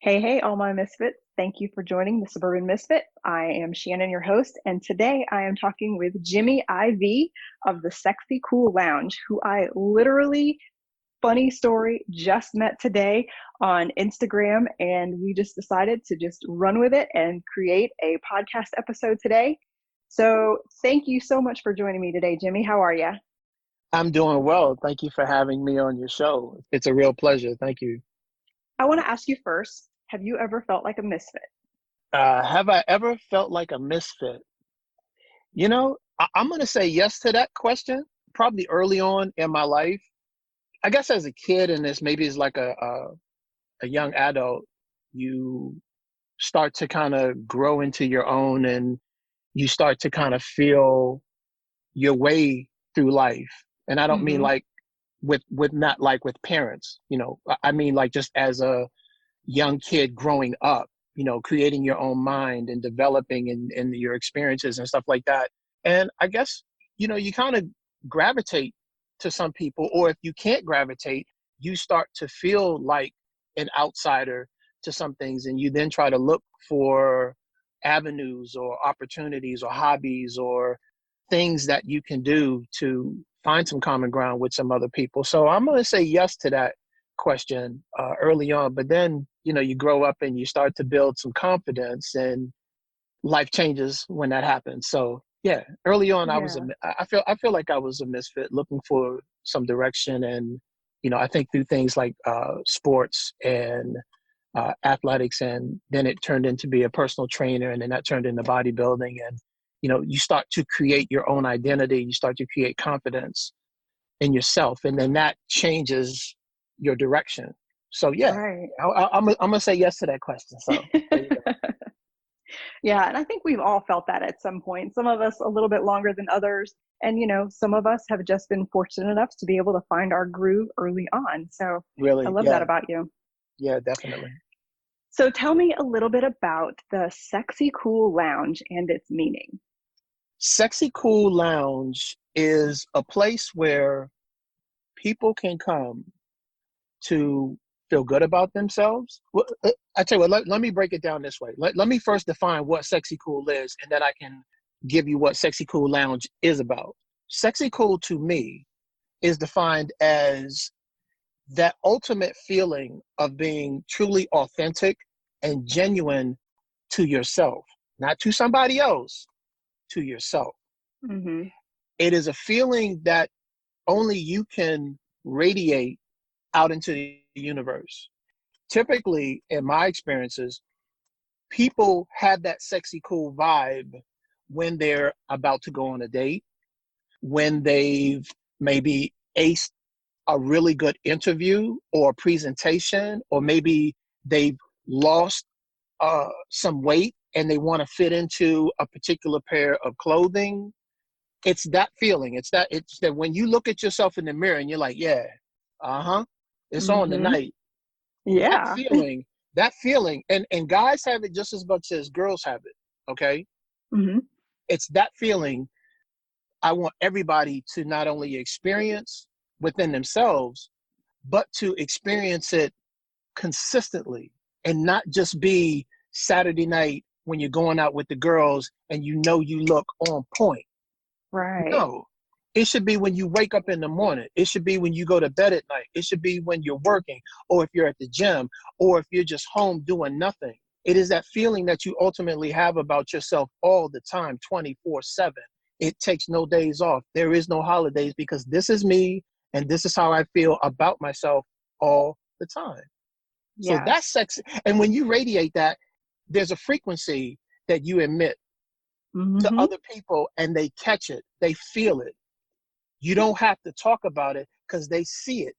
Hey, hey, all my misfits. Thank you for joining the Suburban Misfit. I am Shannon, your host, and today I am talking with Jimmy IV of the Sexy Cool Lounge, who I literally, funny story, just met today on Instagram, and we just decided to just run with it and create a podcast episode today. So, thank you so much for joining me today, Jimmy. How are you? I'm doing well. Thank you for having me on your show. It's a real pleasure. Thank you. I want to ask you first, have you ever felt like a misfit? Have I ever felt like a misfit? I'm going to say yes to that question. Probably early on in my life. I guess as a kid, and this maybe as like a young adult, you start to kind of grow into your own, and you start to kind of feel your way through life. And I don't mean Mm-hmm. like with not like with parents. I mean like just as a young kid growing up, creating your own mind and developing in your experiences and stuff like that. And I guess, you kind of gravitate to some people, or if you can't gravitate, you start to feel like an outsider to some things. And you then try to look for avenues or opportunities or hobbies or things that you can do to find some common ground with some other people. So I'm going to say yes to that question early on, but then you grow up and you start to build some confidence, and life changes when that happens. So yeah, early on Yeah. I feel like I was a misfit looking for some direction, and I think through things like sports and athletics, and then it turned into be a personal trainer, and then that turned into bodybuilding, and you start to create your own identity, you start to create confidence in yourself, and then that changes your direction. So yeah, Right. I'm gonna say yes to that question. So there you go. Yeah, and I think we've all felt that at some point. Some of us a little bit longer than others. And, some of us have just been fortunate enough to be able to find our groove early on. So I Really, love that yeah, about you. yeah, definitely. So tell me a little bit about the Sexy Cool Lounge and its meaning. Sexy Cool Lounge is a place where people can come to feel good about themselves. Well, I tell you what, let me break it down this way. Let me first define what Sexy Cool is, and then I can give you what Sexy Cool Lounge is about. Sexy Cool to me is defined as that ultimate feeling of being truly authentic and genuine to yourself, not to somebody else, to yourself. Mm-hmm. It is a feeling that only you can radiate out into the universe. Typically, in my experiences, people have that sexy cool vibe when they're about to go on a date, when they've maybe aced a really good interview or presentation, or maybe they've lost some weight and they want to fit into a particular pair of clothing. It's that feeling. It's that when you look at yourself in the mirror and you're like, yeah, uh-huh, it's on Mm-hmm. tonight. That Yeah. feeling, that feeling, and guys have it just as much as girls have it. Okay. Mm-hmm. It's that feeling I want everybody to not only experience within themselves, but to experience it consistently, and not just be Saturday night when you're going out with the girls and you look on point. Right. No, it should be when you wake up in the morning. It should be when you go to bed at night. It should be when you're working, or if you're at the gym, or if you're just home doing nothing. It is that feeling that you ultimately have about yourself all the time, 24/7. It takes no days off. There is no holidays, because this is me and this is how I feel about myself all the time. So that's Yes. sexy. And when you radiate that, there's a frequency that you emit to Mm-hmm. other people, and they catch it, they feel it. You don't have to talk about it because they see it.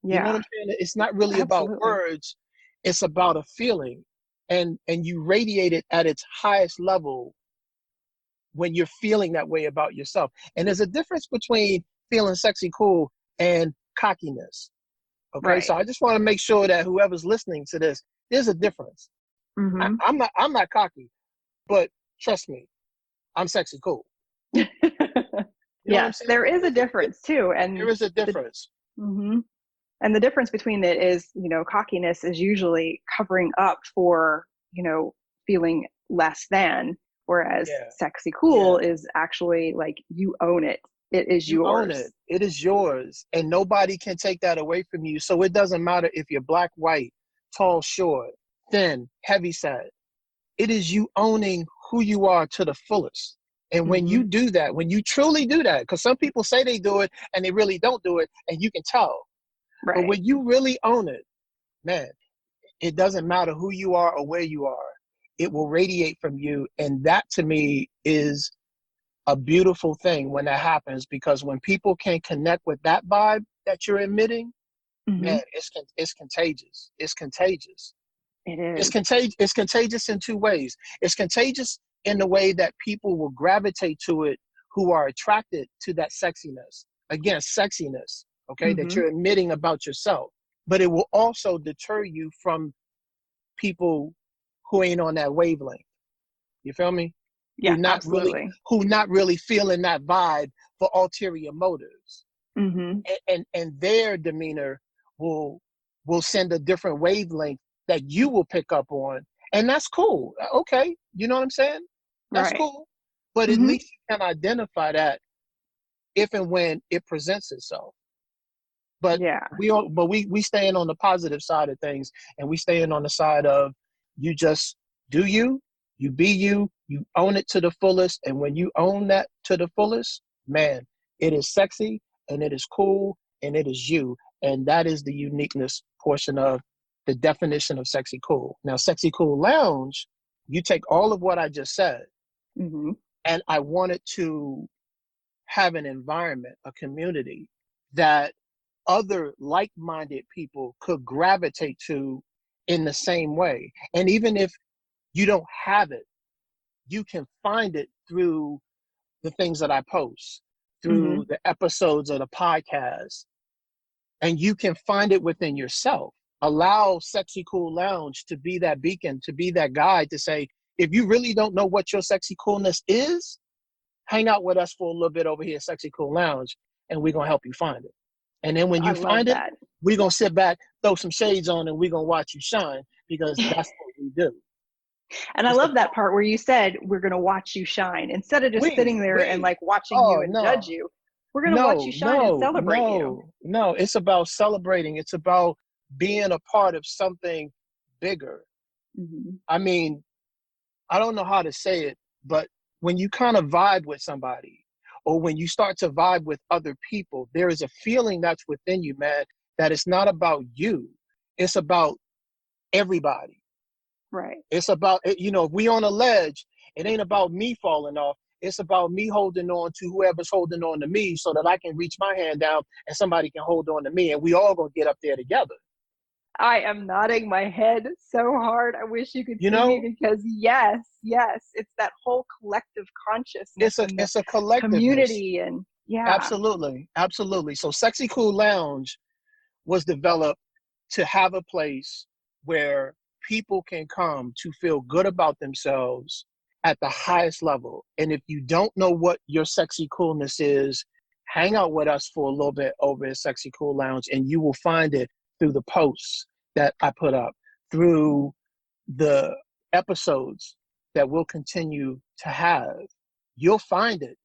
You know what Yeah, I'm saying? It's not really about absolutely. words, it's about a feeling. And you radiate it at its highest level when you're feeling that way about yourself. And there's a difference between feeling sexy cool and cockiness. Okay. Right. So I just want to make sure that whoever's listening to this, there's a difference. Mm-hmm. I'm not cocky, but trust me, I'm sexy cool. You know what I'm Yes, saying? there is a There's a difference too. And there is a the difference. mhm. And the difference between it is, cockiness is usually covering up for, feeling less than, whereas Yeah. sexy Yeah. cool is actually like you own it. It is You own it. yours. It is yours. And nobody can take that away from you. So it doesn't matter if you're black, white, tall, short, thin, heavy set. It is you owning who you are to the fullest. And when you Hmm. do that, when you truly do that, because some people say they do it and they really don't do it, and you can tell. But Right. when you really own it, man, it doesn't matter who you are or where you are. It will radiate from you. And that to me is a beautiful thing when that happens, because when people can connect with that vibe that you're emitting, Hmm. man, it's contagious. It's contagious. It It's is. contagious. It's contagious in two ways. It's contagious in the way that people will gravitate to it who are attracted to that sexiness. Again, sexiness, okay, that Hmm. you're emitting about yourself. But it will also deter you from people who ain't on that wavelength. You feel me? Yeah, absolutely. Who not really feeling that vibe for ulterior motives. Hmm. And their demeanor will send a different wavelength that you will pick up on. And that's cool. Okay. You know what I'm saying? That's Right. cool. But at Hmm. least you can identify that if and when it presents itself. But Yeah. we staying on the positive side of things, and we staying on the side of you just do you be you own it to the fullest. And when you own that to the fullest, man, it is sexy and it is cool and it is you. And that is the uniqueness portion of the definition of sexy cool. Now, sexy cool lounge, you take all of what I just said, Hmm. and I wanted to have an environment, a community that other like-minded people could gravitate to in the same way. And even if you don't have it, you can find it through the things that I post, Hmm. through the episodes of the podcast, and you can find it within yourself. Allow Sexy Cool Lounge to be that beacon, to be that guide to say, if you really don't know what your sexy coolness is, hang out with us for a little bit over here at Sexy Cool Lounge, and we're going to help you find it. And then when I you love find it, that. we're going to sit back, throw some shades on, and we're going to watch you shine, because that's what we do. And I It's the love that part. part where you said, we're going to watch you shine. Instead of just sitting there and We, like watching you oh, and no, judge you, we're going to watch you no, shine and no, celebrate you. no, no. It's about celebrating. It's about being a part of something bigger. Hmm. I mean, I don't know how to say it, but when you kind of vibe with somebody, or when you start to vibe with other people, there is a feeling that's within you, man, that it's not about you. It's about everybody. Right. It's about, if we on a ledge, it ain't about me falling off. It's about me holding on to whoever's holding on to me, so that I can reach my hand down and somebody can hold on to me, and we all gonna get up there together. I am nodding my head so hard. I wish you could You see me, know, because yes, yes, it's that whole collective consciousness and the it's a collectiveness. community. And yeah. Absolutely, absolutely. So Sexy Cool Lounge was developed to have a place where people can come to feel good about themselves at the highest level. And if you don't know what your sexy coolness is, hang out with us for a little bit over at Sexy Cool Lounge, and you will find it through the posts that I put up, through the episodes that we'll continue to have. You'll find it.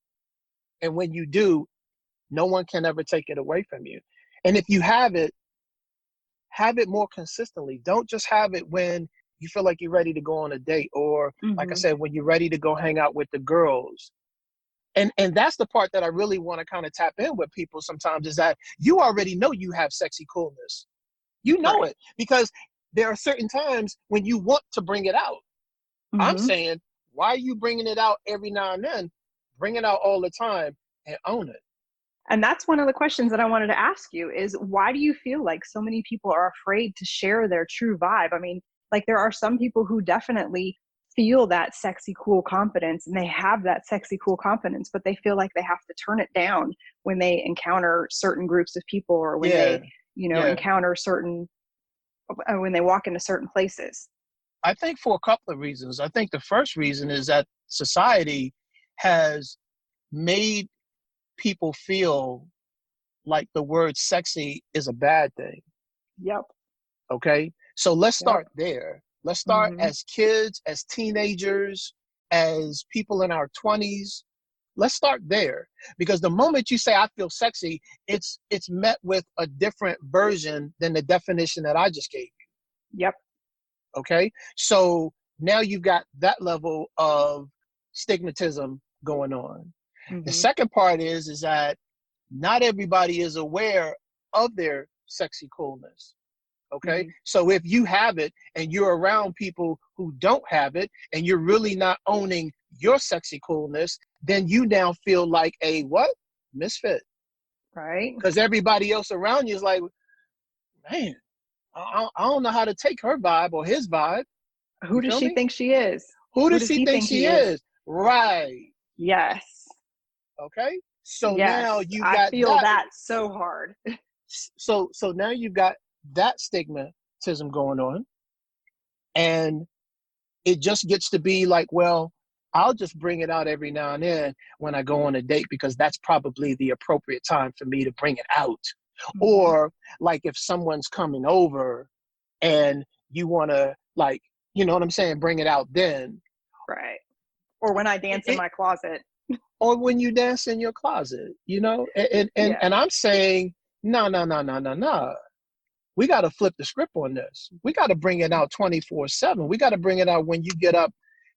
And when you do, no one can ever take it away from you. And if you have it more consistently. Don't just have it when you feel like you're ready to go on a date, or like I Hmm. said, when you're ready to go hang out with the girls. And that's the part that I really want to kind of tap in with people sometimes, is that you already know you have sexy coolness. You know Right. it, because there are certain times when you want to bring it out. I'm Hmm. saying, why are you bringing it out every now and then? Bring it out all the time and own it. And that's one of the questions that I wanted to ask you is, why do you feel like so many people are afraid to share their true vibe? I mean, like there are some people who definitely feel that sexy, cool confidence, and they have that sexy, cool confidence, but they feel like they have to turn it down when they encounter certain groups of people, or when Yeah, they, yeah. encounter certain, when they walk into certain places. I think for a couple of reasons. I think the first reason is that society has made people feel like the word sexy is a bad thing. Yep. Okay. So let's Yep. start there. Let's start Mm-hmm. as kids, as teenagers, as people in our 20s. Let's start there, because the moment you say I feel sexy, it's met with a different version than the definition that I just gave you. Yep. Okay. So now you've got that level of stigmatism going on. The Mm-hmm. second part is that not everybody is aware of their sexy coolness. Okay. Mm-hmm. So if you have it and you're around people who don't have it, and you're really not owning your sexy coolness, then you now feel like a what? Misfit. Right. Because everybody else around you is like, man, I don't know how to take her vibe or his vibe. Who You does feel she me? think she is? Who Who does does she he think think she he is? is? Right. Yes. Okay. So now Yes. you've I got feel that. that so hard. So now you've got that stigmatism going on, and it just gets to be like, well, I'll just bring it out every now and then when I go on a date, because that's probably the appropriate time for me to bring it out. Mm-hmm. Or like if someone's coming over and you want to, like, you know what I'm saying, bring it out then. Right. Or when I It, dance in it, my closet. or when you dance in your closet, you know, Yeah. and I'm saying, no, no, no, no, no, no. We got to flip the script on this. We got to bring it out 24/7. We got to bring it out when you get up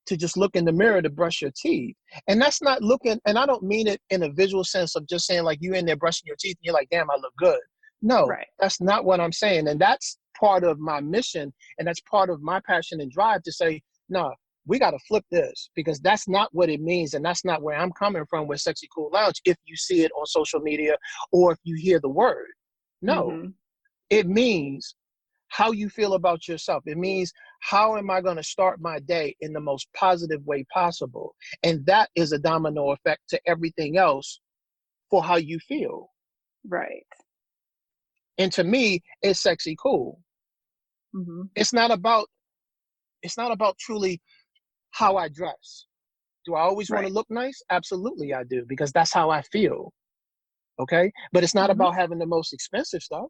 to just look in the mirror to brush your teeth. And that's not looking, and I don't mean it in a visual sense of just saying like you in there brushing your teeth and you're like, damn, I look good. No, Right. that's not what I'm saying. And that's part of my mission. And that's part of my passion and drive to say, no, we got to flip this, because that's not what it means. And that's not where I'm coming from with Sexy Cool Lounge. If you see it on social media or if you hear the word, no, Mm-hmm. it means how you feel about yourself. It means, how am I going to start my day in the most positive way possible? And that is a domino effect to everything else for how you feel. Right. And to me, it's sexy cool. Mm-hmm. It's not about truly how I dress. Do I always want Right. to look nice? Absolutely I do, because that's how I feel. Okay? But it's not Mm-hmm. about having the most expensive stuff.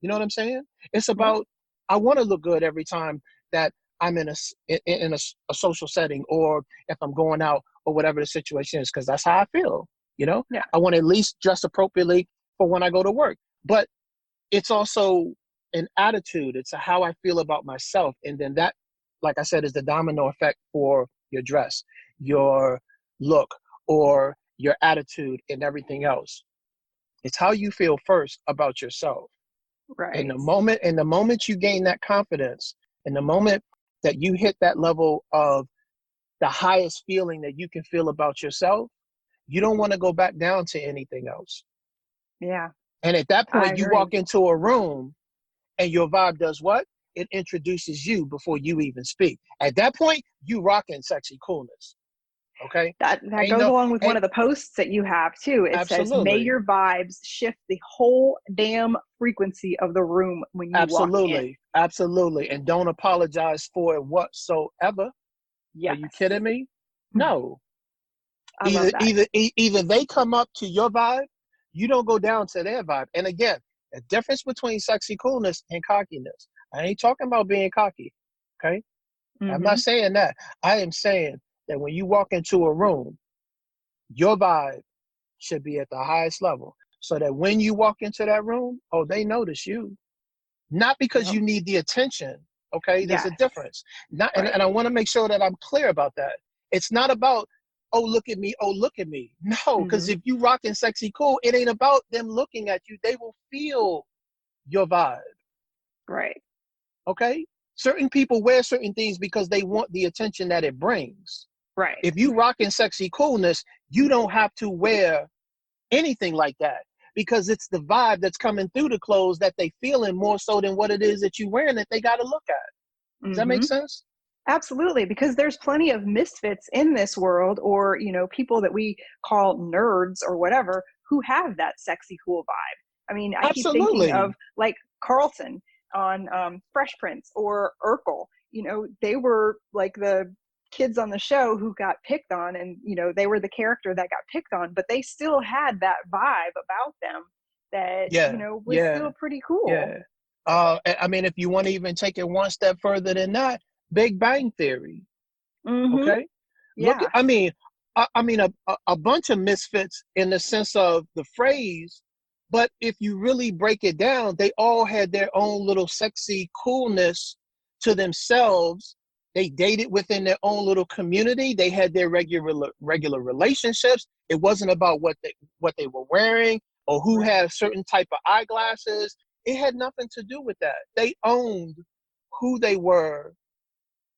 You know what I'm saying? It's Yeah. about, I want to look good every time that I'm in a social setting, or if I'm going out, or whatever the situation is, because that's how I feel. You know, Yeah. I want to at least dress appropriately for when I go to work. But it's also an attitude. It's a how I feel about myself, and then that, like I said, is the domino effect for your dress, your look, or your attitude, and everything else. It's how you feel first about yourself. In Right. the moment you gain that confidence, in the moment that you hit that level of the highest feeling that you can feel about yourself, you don't want to go back down to anything else. Yeah. And at that I point, you walk agree. into a room and your vibe does what? It introduces you before you even speak. At that point, you rocking sexy coolness. Okay? That Ain't goes no, along with one ain't of the posts that you have too. It says, "May absolutely, your vibes shift the whole damn frequency of the room when you walk in." absolutely, absolutely. And don't apologize for it whatsoever. Are Yes. you kidding me? No. I love Either that. either either they come up to your vibe, you don't go down to their vibe. And again, the difference between sexy coolness and cockiness. I ain't talking about being cocky. Okay? I'm Mm-hmm. not saying that. I am saying that when you walk into a room, your vibe should be at the highest level. So that when you walk into that room, oh, they notice you. Not because Yep. you need the attention. Okay, there's a Yes. difference. Not, Right. and I want to make sure that I'm clear about that. It's not about, oh, look at me, oh, look at me. No, because Mm-hmm. if you rocking sexy cool, it ain't about them looking at you. They will feel your vibe. Right. Okay, certain people wear certain things because they want the attention that it brings. Right. If you rocking sexy coolness, you don't have to wear anything like that, because it's the vibe that's coming through the clothes that they feeling more so than what it is that you wearing that they got to look at. Does that make Mm-hmm. sense? Absolutely, because there's plenty of misfits in this world, or people that we call nerds or whatever, who have that sexy cool vibe. I mean, I keep thinking of Absolutely. like Carlton on Fresh Prince, or Urkel. They were like the kids on the show who got picked on, and they were the character that got picked on, but they still had that vibe about them that Yeah. was Yeah. still pretty cool. Yeah. I mean, if you want to even take it one step further than that, Big Bang Theory. Mm-hmm. Okay, look at, Yeah. I mean a bunch of misfits in the sense of the phrase, but if you really break it down, they all had their own little sexy coolness to themselves. They dated within their own little community. They had their regular relationships. It wasn't about what they were wearing or who Right. had a certain type of eyeglasses. It had nothing to do with that. They owned who they were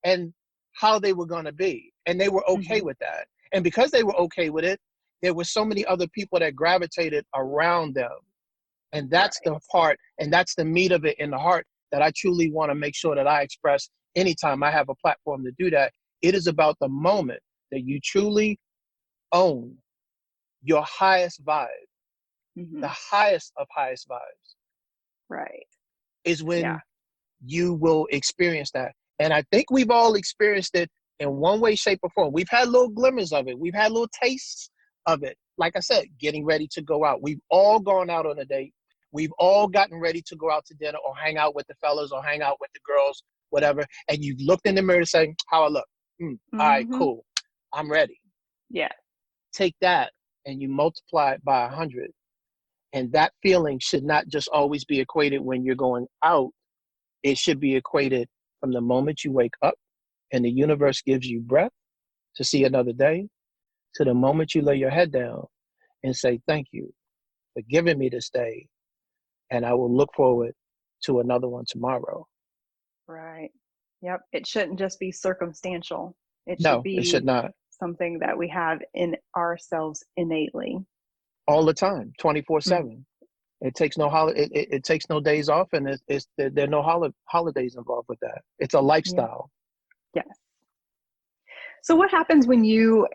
and how they were going to be. And they were okay Mm-hmm. with that. And because they were okay with it, there were so many other people that gravitated around them. And that's Right. the part, and that's the meat of it in the heart that I truly want to make sure that I express anytime I have a platform to do that. It is about the moment that you truly own your highest vibe, the Mm-hmm. highest of highest vibes, Right. is Yeah. when you will experience that. And I think we've all experienced it in one way, shape, or form. We've had little glimmers of it. We've had little tastes of it. Like I said, getting ready to go out. We've all gone out on a date. We've all gotten ready to go out to dinner or hang out with the fellas or hang out with the girls, whatever. And you've looked in the mirror to say, how I look. All right, Mm-hmm. cool. I'm ready. Yeah. Take that and you multiply it by 100. And that feeling should not just always be equated when you're going out. It should be equated from the moment you wake up and the universe gives you breath to see another day to the moment you lay your head down and say, thank you for giving me this day. And I will look forward to another one tomorrow. Right. Yep. It shouldn't just be circumstantial. It should No, it should be not. something that we have in ourselves innately. All the time, 24 Mm. 7. It takes no it takes no days off, and there are no holidays involved with that. It's a Yeah. lifestyle. Yes. So what happens when you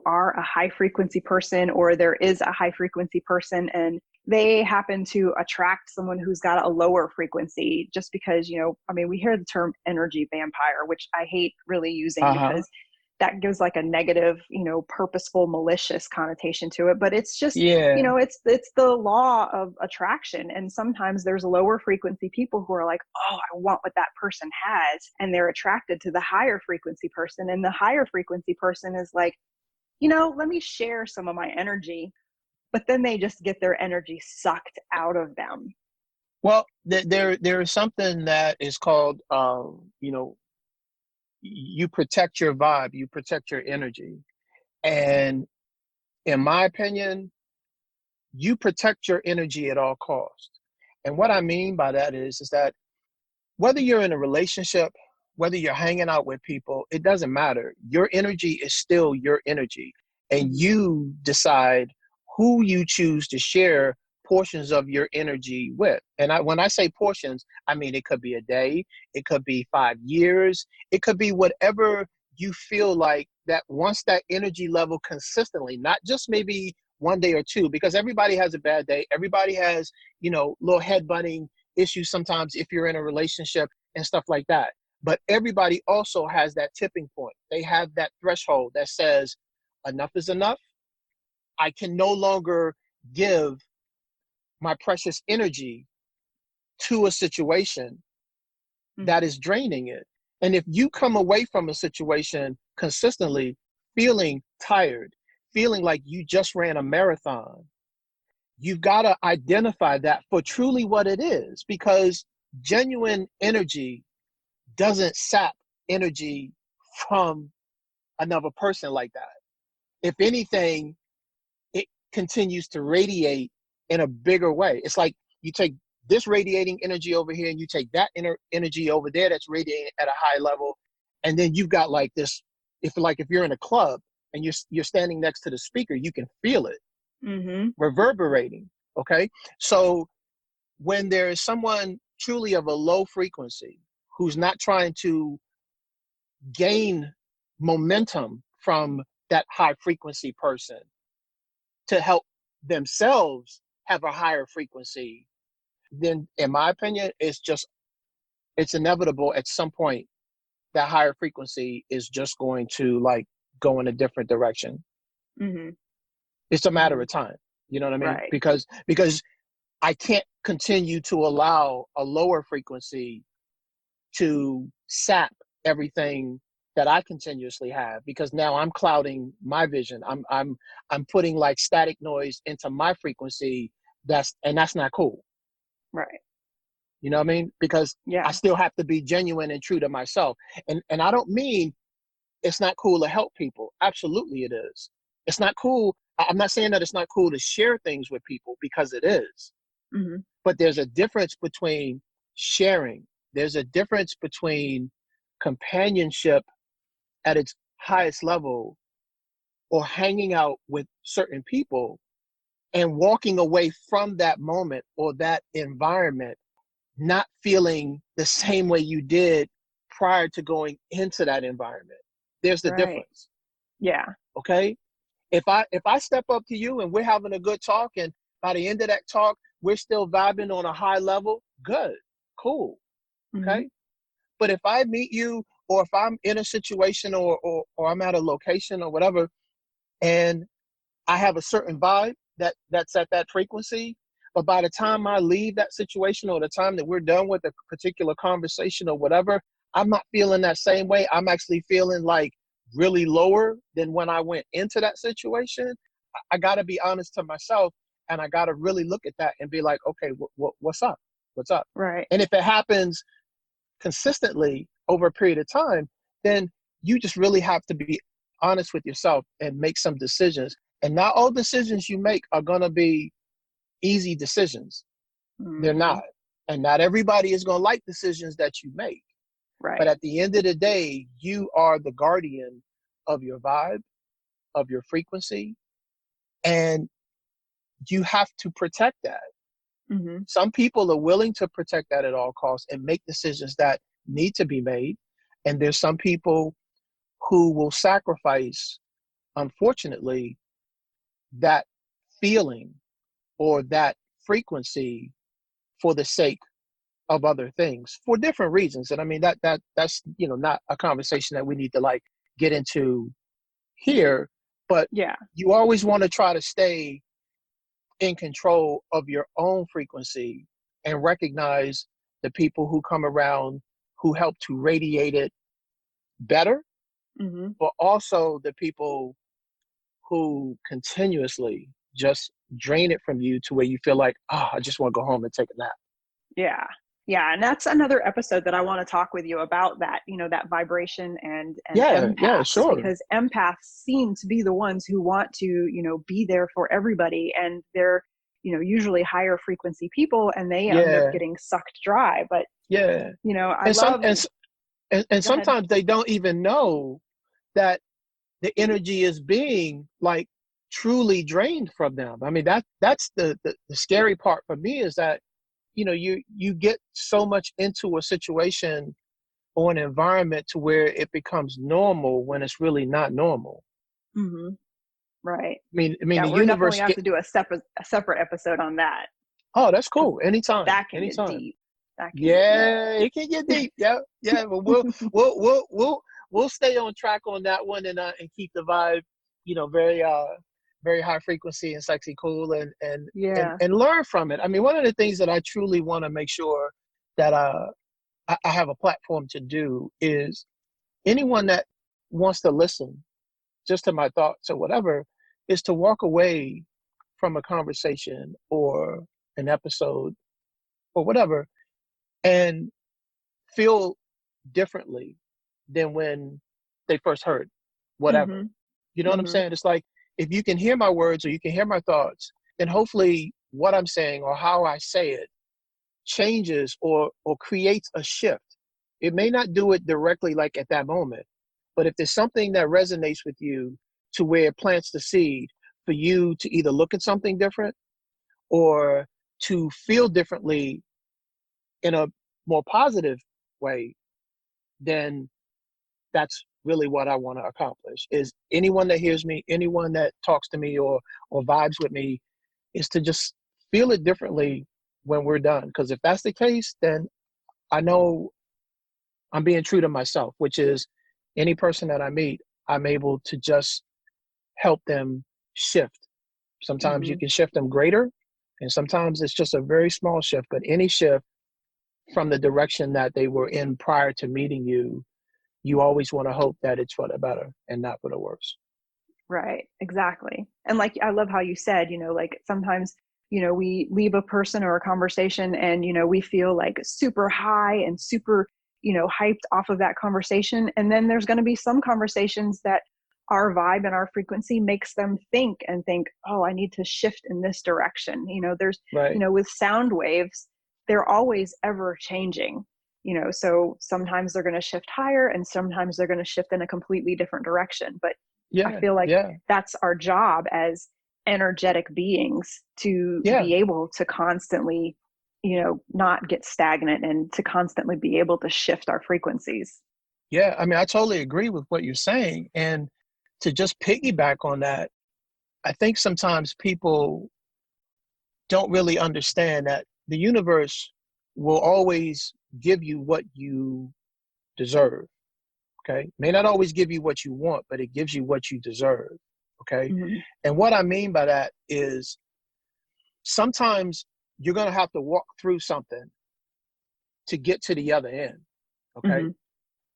are a high frequency person, or there is a high frequency person and they happen to attract someone who's got a lower frequency just because, I mean, we hear the term energy vampire, which I hate really using Uh-huh. because that gives like a negative, purposeful, malicious connotation to it. But it's just, Yeah. it's the law of attraction. And sometimes there's lower frequency people who are like, oh, I want what that person has. And they're attracted to the higher frequency person. And the higher frequency person is like, let me share some of my energy. But then they just get their energy sucked out of them. Well, there is something that is called, you protect your vibe, you protect your energy. And in my opinion, you protect your energy at all costs. And what I mean by that is that whether you're in a relationship, whether you're hanging out with people, it doesn't matter. Your energy is still your energy. And Mm-hmm. you decide who you choose to share portions of your energy with. And when I say portions, I mean it could be a day, it could be 5 years, it could be whatever you feel like that once that energy level consistently, not just maybe one day or two, because everybody has a bad day. Everybody has, little headbutting issues sometimes if you're in a relationship and stuff like that. But everybody also has that tipping point. They have that threshold that says, enough is enough. I can no longer give my precious energy to a situation that Mm-hmm. is draining it. And if you come away from a situation consistently feeling tired, feeling like you just ran a marathon, you've got to identify that for truly what it is, because genuine energy doesn't sap energy from another person like that. If anything, it continues to radiate in a bigger way. It's like you take this radiating energy over here and you take that energy over there that's radiating at a high level, and then you've got like this. If you're in a club and you're standing next to the speaker, you can feel it Mm-hmm. reverberating. Okay, so when there is someone truly of a low frequency who's not trying to gain momentum from that high frequency person to help themselves have a higher frequency, then in my opinion, it's inevitable at some point that higher frequency is just going to like go in a different direction. Mm-hmm. It's a matter Mm-hmm. of time. You know what I mean? Right. Because I can't continue to allow a lower frequency to sap everything that I continuously have, because now I'm clouding my vision. I'm putting like static noise into my frequency. That's not cool. Right. You know what I mean? Because I Yeah. still have to be genuine and true to myself. And I don't mean it's not cool to help people. Absolutely it is. It's not cool. I'm not saying that it's not cool to share things with people, because it is. Hmm. But there's a difference between sharing. There's a difference between companionship at its highest level, or hanging out with certain people, and walking away from that moment or that environment not feeling the same way you did prior to going into that environment. There's the Right. difference. Yeah. Okay. If I step up to you and we're having a good talk, and by the end of that talk we're still vibing on a high level, good, cool. Hmm. Okay. But if I meet you, or if I'm in a situation, or I'm at a location or whatever, and I have a certain vibe that's at that frequency, but by the time I leave that situation, or the time that we're done with a particular conversation or whatever, I'm not feeling that same way. I'm actually feeling like really lower than when I went into that situation. I got to be honest to myself, and I got to really look at that and be like, okay, what's up? What's up? Right. And if it happens consistently over a period of time, then you just really have to be honest with yourself and make some decisions. And not all decisions you make are going to be easy decisions. They're Hmm. not. And not everybody is going to like decisions that you make. But Right. at the end of the day, you are the guardian of your vibe, of your frequency, and you have to protect that. Hmm. Some people are willing to protect that at all costs and make decisions that need to be made. And there's some people who will sacrifice, unfortunately, that feeling or that frequency for the sake of other things for different reasons. And I mean that's not a conversation that we need to like get into here, but Yeah. you always want to try to stay in control of your own frequency, and recognize the people who come around who help to radiate it better, Hmm. but also the people who continuously just drain it from you to where you feel like, oh, I just want to go home and take a nap. Yeah. Yeah. And that's another episode that I want to talk with you about, that, that vibration and Yeah, empaths, sure. because empaths seem to be the ones who want to, be there for everybody. And they're, usually higher frequency people, and they end up Yeah, getting sucked dry. But, yeah. I And some love, and go ahead. sometimes they don't even know that the energy is being like truly drained from them. I mean, that's the scary part for me, is that you get so much into a situation or an environment to where it becomes normal when it's really not normal. Hmm. Right. I mean Yeah. the We're definitely universe have to do a separate episode on that, oh, that's because cool. Anytime, that can get anytime. deep. That can get deep. Yeah, it can get deep. Yeah, yeah. But we'll stay on track on that one, and keep the vibe, very very high frequency and sexy cool, and Yeah. and learn from it. I mean, one of the things that I truly want to make sure that I have a platform to do is anyone that wants to listen just to my thoughts or whatever, is to walk away from a conversation or an episode or whatever, and feel differently than when they first heard whatever. Mhm. You know what I'm Mhm. saying? It's like, if you can hear my words or you can hear my thoughts, then hopefully what I'm saying or how I say it changes or creates a shift. It may not do it directly like at that moment, but if there's something that resonates with you to where it plants the seed for you to either look at something different or to feel differently in a more positive way, then that's really what I want to accomplish. Is anyone that hears me, anyone that talks to me or vibes with me, is to just feel it differently when we're done. Because if that's the case, then I know I'm being true to myself, which is any person that I meet, I'm able to just help them shift. Sometimes you Mhm. can shift them greater, And sometimes it's just a very small shift, but any shift from the direction that they were in prior to meeting you, you always want to hope that it's for the better and not for the worse. Right, exactly. And like, I love how you said, like sometimes, we leave a person or a conversation and, we feel like super high and super, hyped off of that conversation. And then there's going to be some conversations that our vibe and our frequency makes them think, oh, I need to shift in this direction. There's, Right. with sound waves, they're always ever changing. So sometimes they're going to shift higher and sometimes they're going to shift in a completely different direction. But I Yeah. feel like Yeah. that's our job as energetic beings, to Yeah. be able to constantly, not get stagnant and to constantly be able to shift our frequencies. Yeah. I mean, I totally agree with what you're saying. And to just piggyback on that, I think sometimes people don't really understand that the universe will always give you what you deserve. Okay. May not always give you what you want, but it gives you what you deserve. Okay. Mm-hmm. And what I mean by that is sometimes you're going to have to walk through something to get to the other end. Okay. Mm-hmm.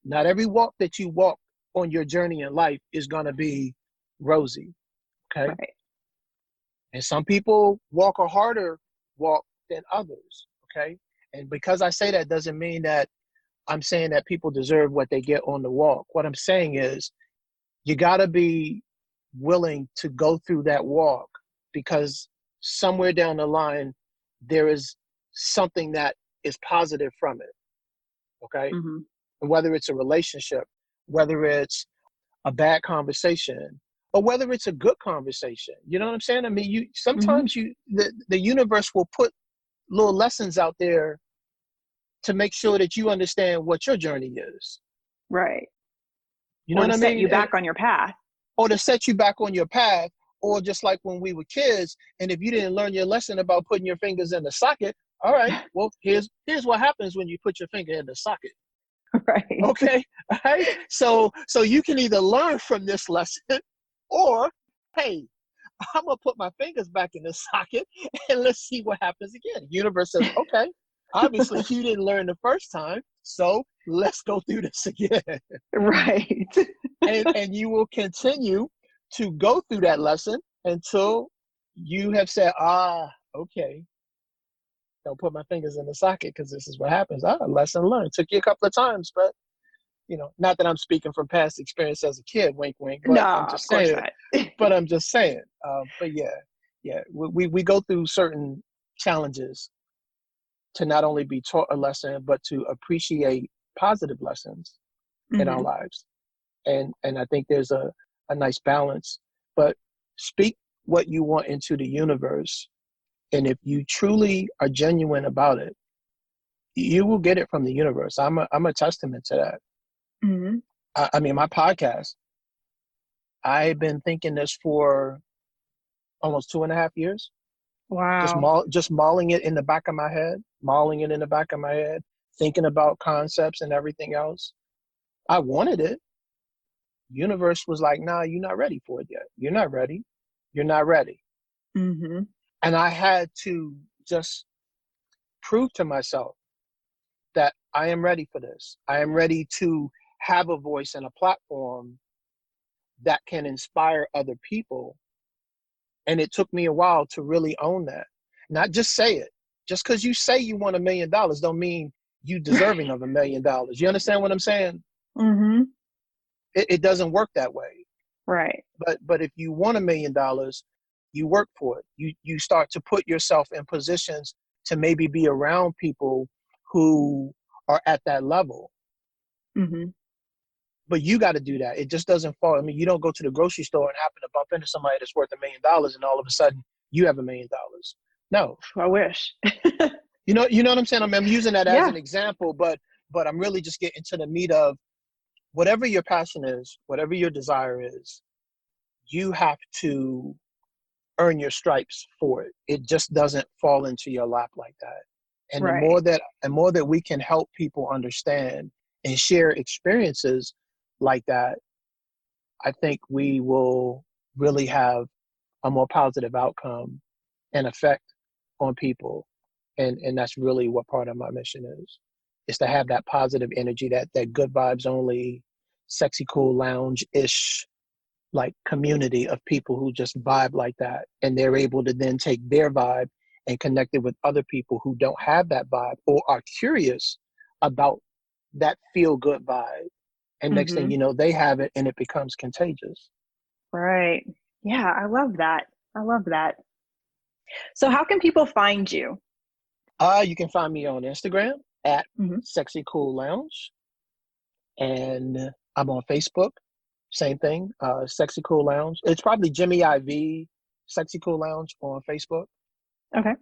Not every walk that you walk on your journey in life is going to be rosy. Okay. Right. And some people walk a harder walk than others. Okay. And because I say that doesn't mean that I'm saying that people deserve what they get on the walk. What I'm saying is you got to be willing to go through that walk, because somewhere down the line, there is something that is positive from it. Okay. Mm-hmm. And whether it's a relationship, whether it's a bad conversation, or whether it's a good conversation, you know what I'm saying? I mean, Mm-hmm. sometimes the universe will put little lessons out there to make sure that you understand what your journey is. Right. You know Or what to I set mean? you back on your path. Or to set you back on your path, or just like when we were kids, and if you didn't learn your lesson about putting your fingers in the socket, all right, well, here's what happens when you put your finger in the socket. Right. Okay, all right. So you can either learn from this lesson, or hey, I'm gonna put my fingers back in the socket and let's see what happens again. The universe says, okay, obviously you didn't learn the first time, so let's go through this again. Right. And you will continue to go through that lesson until you have said, okay, don't put my fingers in the socket because this is what happens. Lesson learned. Took you a couple of times, but not that I'm speaking from past experience as a kid, wink, wink, No, but I'm of just course saying, not. but yeah, we go through certain challenges to not only be taught a lesson, but to appreciate positive lessons in our Mm-hmm. lives. And I think there's a nice balance. But speak what you want into the universe, and if you truly are genuine about it, you will get it from the universe. I'm a testament to that. Mm-hmm. I mean, my podcast, I've been thinking this for almost 2.5 years. Wow. Just mauling it in the back of my head, thinking about concepts and everything else. I wanted it. Universe was like, nah, you're not ready for it yet. You're not ready. You're not ready. Mm-hmm. And I had to just prove to myself that I am ready for this. I am ready to have a voice and a platform that can inspire other people. And it took me a while to really own that. Not just say it. Just because you say you want $1 million don't mean you deserving of $1 million. You understand what I'm saying? Mm-hmm. It doesn't work that way. Right. But if you want $1 million, you work for it. You start to put yourself in positions to maybe be around people who are at that level. Mm-hmm. But you got to do that. It just doesn't fall. I mean, you don't go to the grocery store and happen to bump into somebody that's worth $1 million, and all of a sudden you have $1 million. No, I wish. you know what I'm saying. I'm using that as Yeah. an example, but I'm really just getting to the meat of whatever your passion is, whatever your desire is. You have to earn your stripes for it. It just doesn't fall into your lap like that. And Right. the more that we can help people understand and share experiences like that, I think we will really have a more positive outcome and effect on people. And that's really what part of my mission is to have that positive energy, that good vibes only, sexy cool lounge-ish like community of people who just vibe like that. And they're able to then take their vibe and connect it with other people who don't have that vibe or are curious about that feel good vibe. And next thing Mm-hmm. you know, they have it and it becomes contagious. Right. Yeah, I love that. I love that. So how can people find you? You can find me on Instagram at Hmm. Sexy Cool Lounge. And I'm on Facebook. Same thing, Sexy Cool Lounge. It's probably Jimmy IV Sexy Cool Lounge on Facebook. Okay.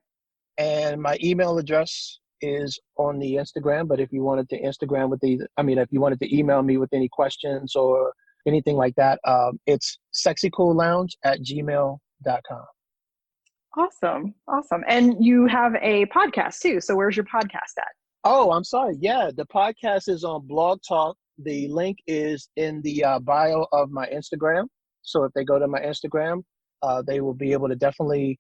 And my email address is on the Instagram. But if you wanted to Instagram with if you wanted to email me with any questions or anything like that, it's sexycoollounge@gmail.com. Awesome. Awesome. And you have a podcast too. So where's your podcast at? Oh, I'm sorry. Yeah, the podcast is on Blog Talk. The link is in the bio of my Instagram. So if they go to my Instagram, they will be able to definitely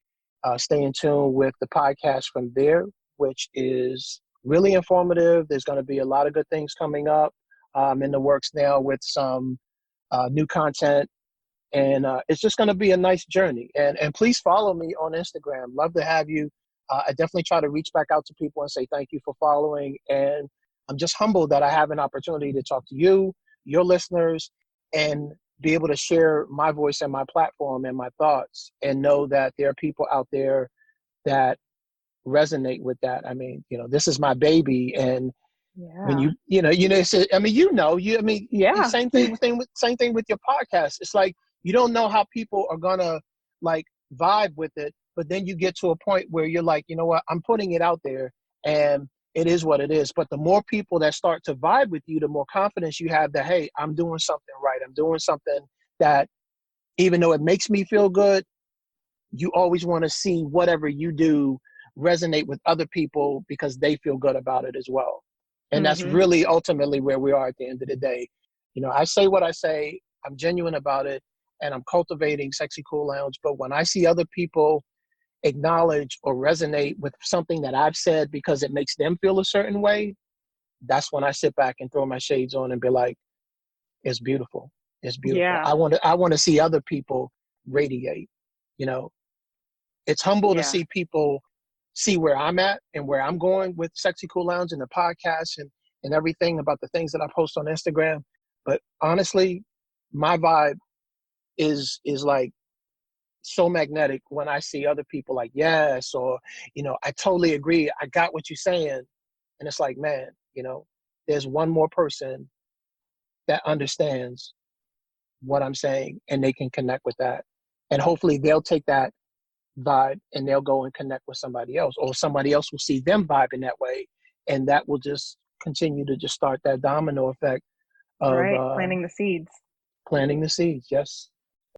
stay in tune with the podcast from there, which is really informative. There's going to be a lot of good things coming up in the works now with some new content. And it's just going to be a nice journey. And please follow me on Instagram. Love to have you. I definitely try to reach back out to people and say thank you for following. And I'm just humbled that I have an opportunity to talk to you, your listeners, and be able to share my voice and my platform and my thoughts, and know that there are people out there that resonate with that. I mean, this is my baby. And when Yeah. Yeah. same thing with your podcast. It's like, you don't know how people are gonna like vibe with it, but then you get to a point where you're like, you know what, I'm putting it out there and it is what it is. But the more people that start to vibe with you, the more confidence you have that, hey, I'm doing something right. I'm doing something that, even though it makes me feel good, you always want to see whatever you do resonate with other people because they feel good about it as well. And that's Hmm. really ultimately where we are at the end of the day. I say what I say, I'm genuine about it, and I'm cultivating Sexy Cool Lounge. But when I see other people acknowledge or resonate with something that I've said because it makes them feel a certain way, that's when I sit back and throw my shades on and be like, it's beautiful. It's beautiful. Yeah. I want to see other people radiate. You know, it's humble to Yeah. see people see where I'm at and where I'm going with Sexy Cool Lounge and the podcast and everything about the things that I post on Instagram. But honestly, my vibe is like so magnetic when I see other people like, yes, or, I totally agree. I got what you're saying. And it's like, man, there's one more person that understands what I'm saying and they can connect with that. And hopefully they'll take that vibe and they'll go and connect with somebody else, or somebody else will see them vibe in that way. And that will just continue to just start that domino effect of Right. Planting the seeds. planting the seeds. Yes.